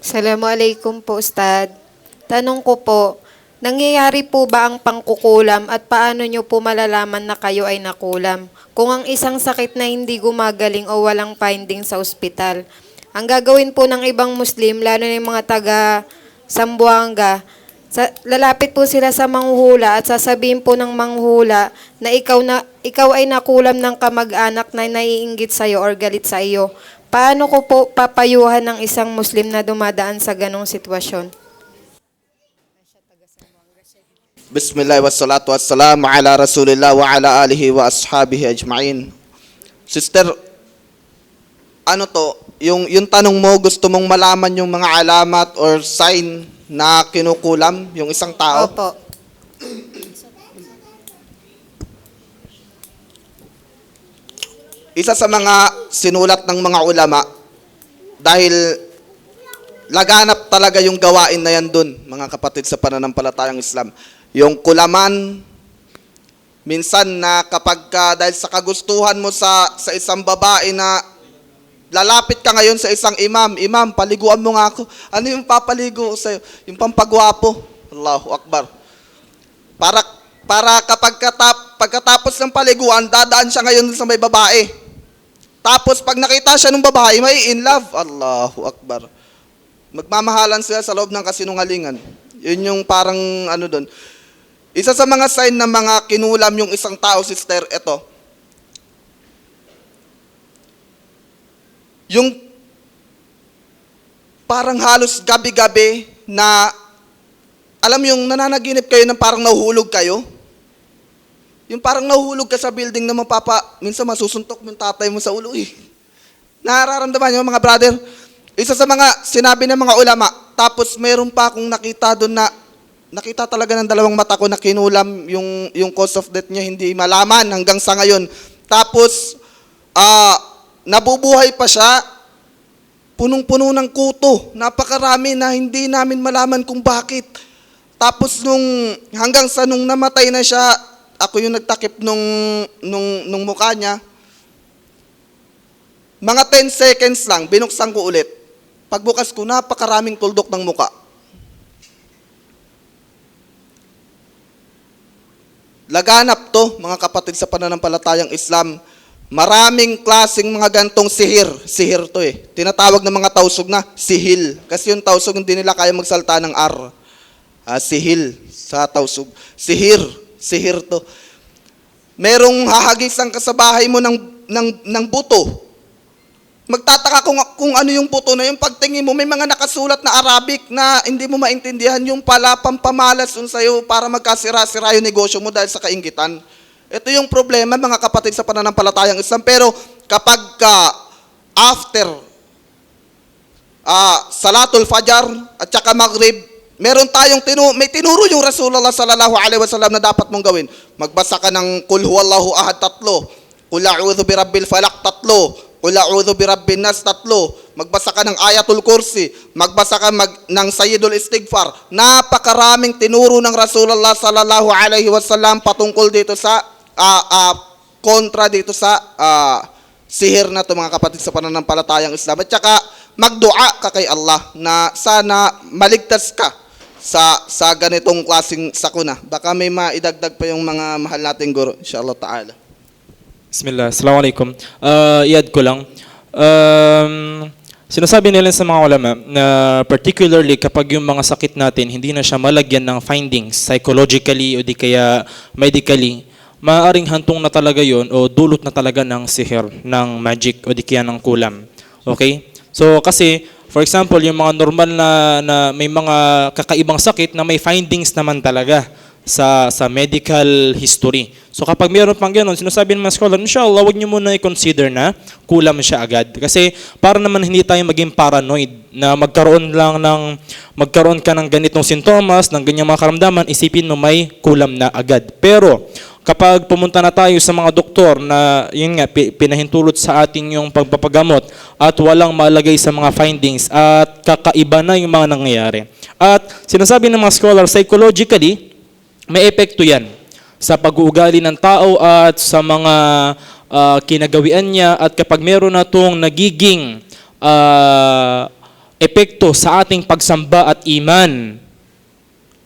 Assalamualaikum po, Ustad. Tanong ko po, nangyayari po ba ang pangkukulam at paano nyo po malalaman na kayo ay nakulam? Kung ang isang sakit na hindi gumagaling o walang finding sa ospital, ang gagawin po ng ibang Muslim, lalo na yung mga taga Sambuanga, lalapit po sila sa manghuhula at sasabihin po ng manghuhula na ikaw ay nakulam ng kamag-anak na naiinggit sa iyo or galit sa iyo. Paano ko po papayuhan ng isang Muslim na dumadaan sa ganong sitwasyon? Bismillah wassalatu wassalamu ala rasulillah wa ala alihi wa ashabihi ajma'in. Sister, ano to? Yung tanong mo, gusto mong malaman yung mga alamat or sign na kinukulam yung isang tao? Opo. Isa sa mga sinulat ng mga ulama, dahil laganap talaga yung gawain na yan dun, mga kapatid sa pananampalatayang Islam. Yung kulaman, minsan na kapag dahil sa kagustuhan mo sa isang babae na lalapit ka ngayon sa isang imam, imam, paliguan mo nga ako. Ano yung papaligo ko sa'yo? Yung pampagwapo. Allahu Akbar. Para pagkatapos ng paliguan, dadaan siya ngayon sa may babae. Tapos pag nakita siya ng babae, may in love. Allahu Akbar. Magmamahalan sila sa loob ng kasinungalingan. Yun yung parang ano doon. Isa sa mga sign ng mga kinulam yung isang tao, sister, ito. Yung parang halos gabi-gabi na, alam yung nananaginip kayo ng parang nahuhulog kayo? Yung parang nahuhulog ka sa building na minsan masusuntok mo yung tatay mo sa ulo eh. Nararamdaman nyo mga brother? Isa sa mga sinabi ng mga ulama, tapos meron pa akong nakita doon na, nakita talaga ng dalawang mata ko na kinulam yung cause of death niya, hindi malaman hanggang sa ngayon. Tapos, nabubuhay pa siya, punong-puno ng kuto, napakarami na hindi namin malaman kung bakit. Tapos hanggang sa nung namatay na siya, ako yung nagtakip nung mukha niya. Mga 10 seconds lang, binuksan ko ulit. Pagbukas ko, napakaraming tuldok ng mukha. Laganap to, mga kapatid sa pananampalatayang Islam. Maraming klaseng mga gantong sihir. Sihir to eh. Tinatawag ng mga tausog na sihil. Kasi yung tausog hindi nila kaya magsalta ng R. Sihil sa tausog. Sihir to. Merong hahagisan ka sa bahay mo ng buto. Magtataka kung ano yung buto na yung pagtingin mo, may mga nakasulat na Arabic na hindi mo maintindihan, yung pala pampamalas sa'yo para magkasira-sira yung negosyo mo dahil sa kainggitan. Ito yung problema, mga kapatid sa pananampalatayang Islam. Pero kapag after Salatul Fajar at saka Maghrib, meron tayong may tinuro yung Rasulullah sallallahu alaihi wasallam na dapat mong gawin. Magbasa ka ng Qul huwallahu ahad 3, Qul a'udhu birabbil falaq 3, Qul a'udhu birabbin nas 3, magbasa ka ng Ayatul Kursi, magbasa ka ng Sayyidul Istighfar. Napakaraming tinuro ng Rasulullah sallallahu alaihi wasallam patungkol dito sa kontra dito sa sihir na to, mga kapatid sa pananampalatayang Islam. At saka magdua ka kay Allah na sana maligtas ka sa ganitong klaseng sakuna. Baka may maidagdag pa yung mga mahal nating guro, inshallah ta'ala. Bismillah. Assalamualaikum. Iad ko lang. Sinasabi nila sa mga ulama na particularly kapag yung mga sakit natin hindi na siya malagyan ng findings psychologically o di kaya medically, maaaring hantong na talaga yon o dulot na talaga ng sihir, ng magic o di kaya ng kulam. Okay? So kasi for example, yung mga normal na may mga kakaibang sakit na may findings naman talaga sa medical history. So kapag mayroon pang gano'n, sinasabi ng mga scholar, inshallah, huwag niyo muna i-consider na kulam siya agad. Kasi para naman hindi tayo maging paranoid na magkaroon ka ng ganitong sintomas, ng ganyang mga karamdaman, isipin mo may kulam na agad. Pero kapag pumunta na tayo sa mga doktor na yun nga, pinahintulot sa atin yung pagpapagamot at walang malagay sa mga findings at kakaiba na yung mga nangyayari. At sinasabi ng mga scholar, psychologically, may epekto yan sa pag-uugali ng tao at sa mga kinagawian niya. At kapag meron na itong nagiging epekto sa ating pagsamba at iman,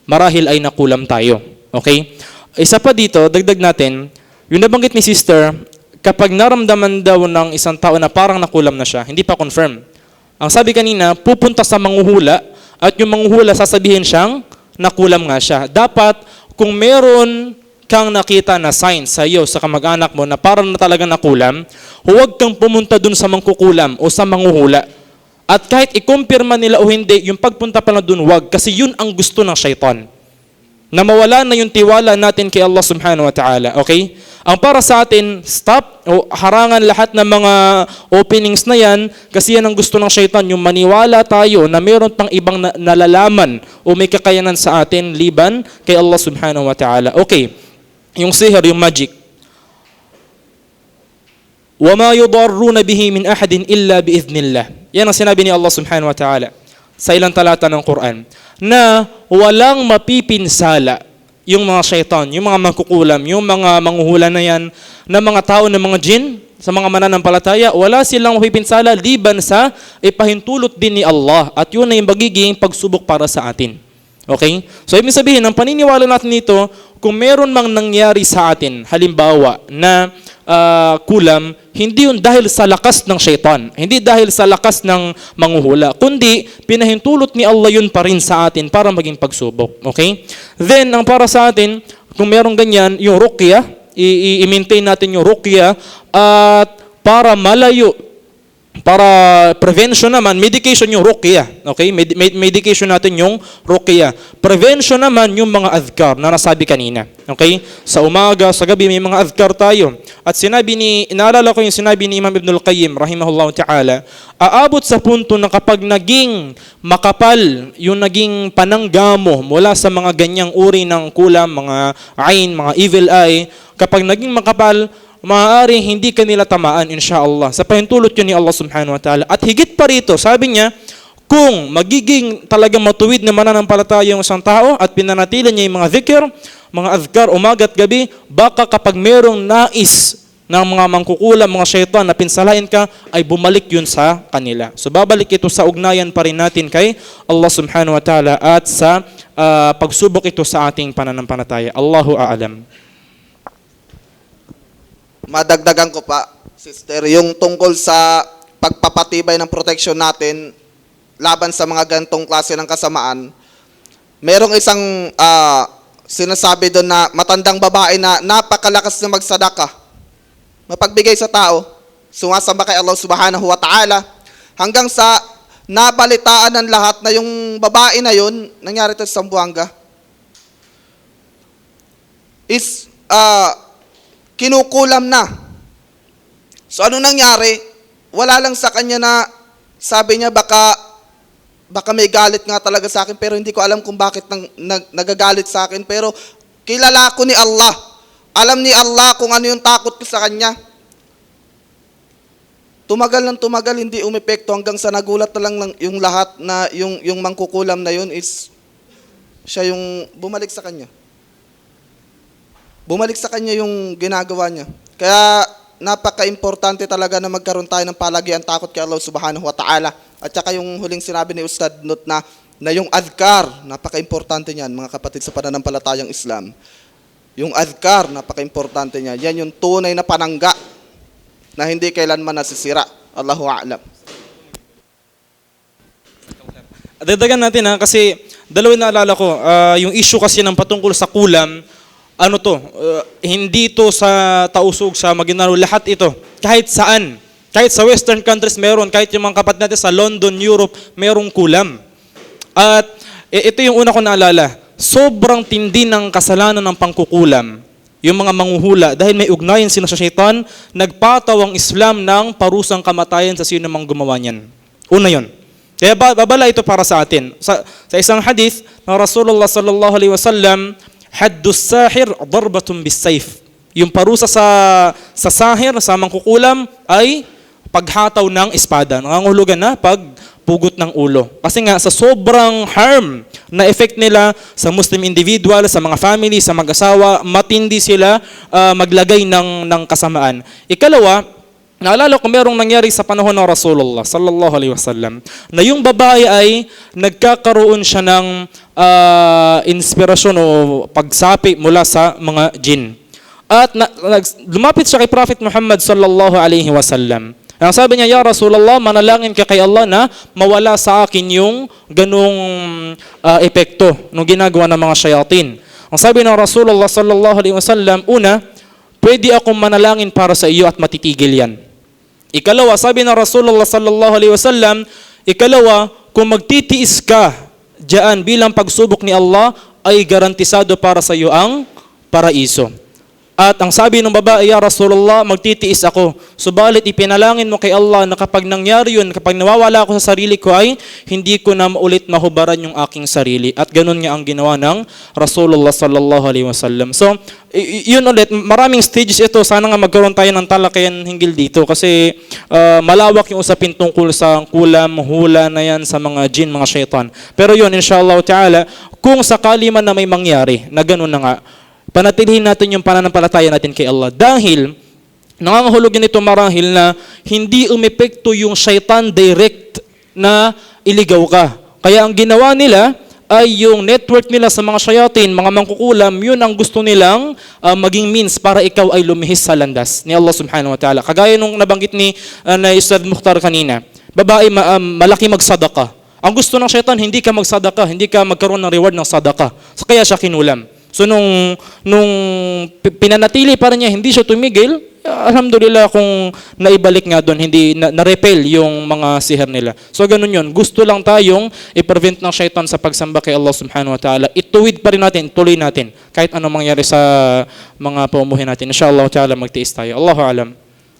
marahil ay nakulam tayo. Okay? Isa pa dito, dagdag natin, yung nabanggit ni sister, kapag naramdaman daw ng isang tao na parang nakulam na siya, hindi pa confirm. Ang sabi kanina, pupunta sa manghuhula at yung manghuhula sasabihin siyang nakulam nga siya. Dapat, kung meron kang nakita na sign sa iyo, sa kamag-anak mo na parang na talaga nakulam, huwag kang pumunta dun sa mangkukulam o sa manghuhula. At kahit ikumpirma nila o hindi, yung pagpunta pala dun, wag. Kasi yun ang gusto ng syaitan. Na mawala na yung tiwala natin kay Allah subhanahu wa ta'ala. Okay? Ang para sa atin, stop o harangan lahat ng mga openings na yan kasi yan ang gusto ng syaitan, yung maniwala tayo na meron pang ibang nalalaman o may kakayanan sa atin liban kay Allah subhanahu wa ta'ala. Okay. Yung sihir, yung magic. وَمَا يُضَرُّونَ بِهِ مِنْ أَحَدٍ إِلَّا بِإِذْنِ اللَّهِ. Yan ang sinabi ni Allah subhanahu wa ta'ala sa ilang talata ng Quran, na walang mapipinsala yung mga syaitan, yung mga mangkukulam, yung mga manghuhula na yan, na mga tao, na mga jinn, sa mga mananampalataya, wala silang mapipinsala liban sa ipahintulot din ni Allah. At yun na yung magiging pagsubok para sa atin. Okay? So, ibig sabihin, ang paniniwala natin nito, kung meron mang nangyari sa atin, halimbawa, na kulam, hindi yun dahil sa lakas ng syaitan, hindi dahil sa lakas ng manghuhula, kundi pinahintulot ni Allah yun pa rin sa atin para maging pagsubok. Okay? Then, ang para sa atin, kung meron ganyan, yung ruqya, i-maintain natin yung ruqya, at para malayo, para prevention naman, medication yung ruqya. Okay? Medication natin yung ruqya. Prevention naman yung mga adhkar na nasabi kanina. Okay? Sa umaga, sa gabi, may mga adhkar tayo. At inaalala ko yung sinabi ni Imam Ibn al-Qayyim, rahimahullah ta'ala, aabot sa punto na kapag naging makapal, yung naging pananggamo mula sa mga ganyang uri ng kulam, mga ain, mga evil eye, kapag naging makapal, maaaring hindi kanila tamaan, insyaAllah. Sa pahintulot yun ni Allah subhanahu wa ta'ala. At higit pa rito, sabi niya, kung magiging talagang matuwid na mananampalataya yung isang tao at pinanatilan niya yung mga dhikr, mga adhkar, umaga at gabi, baka kapag merong nais ng mga mangkukulam, mga syaitan na pinsalain ka, ay bumalik yun sa kanila. So babalik ito sa ugnayan pa rin natin kay Allah subhanahu wa ta'ala at sa pagsubok ito sa ating pananampalataya. Allahu a'lam. Madagdagan ko pa, sister, yung tungkol sa pagpapatibay ng protection natin laban sa mga gantong klase ng kasamaan. Merong isang sinasabi doon na matandang babae na napakalakas na magsadaka, mapagbigay sa tao, sumasamba kay Allah subhanahu wa ta'ala, hanggang sa nabalitaan ng lahat na yung babae na yun, nangyari ito sa Zamboanga, is kinukulam na. So ano nangyari? Wala lang sa kanya na sabi niya baka may galit nga talaga sa akin, pero hindi ko alam kung bakit nagagalit sa akin, pero kilala ko ni Allah. Alam ni Allah kung ano yung takot ko sa kanya. Tumagal ng tumagal, hindi umepekto hanggang sa nagulat na lang yung lahat na yung mangkukulam na yun is siya yung bumalik sa kanya. Bumalik sa kanya yung ginagawa niya. Kaya napaka-importante talaga na magkaroon tayo ng palagian takot kay Allah subhanahu wa ta'ala. At saka yung huling sinabi ni Ustad Not na yung adhkar, napaka-importante niyan mga kapatid sa pananampalatayang Islam. Yung adhkar, napaka-importante niya. Yan yung tunay na panangga na hindi kailanman nasisira. Allahu a'lam. Dagdagan natin kasi dalawin na alala ko, yung issue kasi ng patungkol sa kulam, hindi to sa tausog, sa Maguindanao, lahat ito. Kahit saan. Kahit sa western countries meron, kahit yung mga kapatid natin sa London, Europe, merong kulam. At ito yung una ko naalala. Sobrang tindi ng kasalanan ng pangkukulam. Yung mga manghuhula, dahil may ugnayan sila sa syaitan, nagpataw ang Islam ng parusang kamatayan sa sino mang gumawa niyan. Una yun. Kaya babala ito para sa atin. Sa isang hadith ng Rasulullah sallallahu alaihi wasallam, haddus sahir darbatun bis-sayf. Yung parusa sa sahir, sa mangkukulam, ay paghataw ng espada. Nangangahulugan na pagpugot ng ulo. Kasi nga sa sobrang harm na effect nila sa Muslim individual, sa mga family, sa mag-asawa, matindi sila maglagay ng kasamaan. Ikalawa, Naalala ko merong nangyari sa panahon ng Rasulullah sallallahu alaihi wasallam na yung babae ay nagkakaroon siya ng inspirasyon o pagsapi mula sa mga jin. At lumapit siya kay Prophet Muhammad sallallahu alaihi wasallam. Ang sabi niya, "Ya Rasulullah, manalangin ka kay Allah na mawala sa akin yung ganung epekto ng ginagawa ng mga shayatin." Ang sabi ng Rasulullah sallallahu alaihi wasallam, una, pwede akong manalangin para sa iyo at matitigil yan. Ikalawa, sabi ng Rasulullah sallallahu alaihi wasallam, ikalawa, kung magtitiis ka diyan bilang pagsubok ni Allah, ay garantisado para sa iyo ang paraiso. At ang sabi ng babae, "Ya Rasulullah, magtitiis ako. Subalit ipinalangin mo kay Allah na kapag nangyari yun, kapag nawawala ako sa sarili ko, ay hindi ko na ulit mahubaran yung aking sarili." At ganun nga ang ginawa ng Rasulullah sallallahu alaihi wasallam. So, yun ulit, maraming stages ito. Sana nga magkaroon tayo ng talakayan hinggil dito kasi malawak yung usapin tungkol sa kulam, hula na yan sa mga jin, mga syaitan. Pero yun, inshallah ta'ala, kung sakali man na may mangyari na ganun na nga, panatilihin natin yung pananampalataya natin kay Allah. Dahil, nangangahulugan nito marahil na hindi umepekto yung syaitan direct na iligaw ka. Kaya ang ginawa nila ay yung network nila sa mga shayatin, mga mangkukulam, yun ang gusto nilang maging means para ikaw ay lumihis sa landas ni Allah subhanahu wa ta'ala. Kagaya nung nabanggit ni na Ustad Mukhtar kanina, babae malaki magsadaka. Ang gusto ng syaitan, hindi ka magsadaka, hindi ka magkaroon ng reward ng sadaka. So kaya siya kinulam. So nung pinanatili pa rin niya, hindi siya tumigil, alhamdulillah kung naibalik nga doon, hindi na-repel yung mga sihir nila. So ganun yun. Gusto lang tayong i-prevent ng syaitan sa pagsamba kay Allah subhanahu wa ta'ala. Ituwid pa rin natin, tuloy natin, kahit anong mangyari sa mga pamumuhay natin. Inshallah ta'ala magtiis tayo. Allahu alam.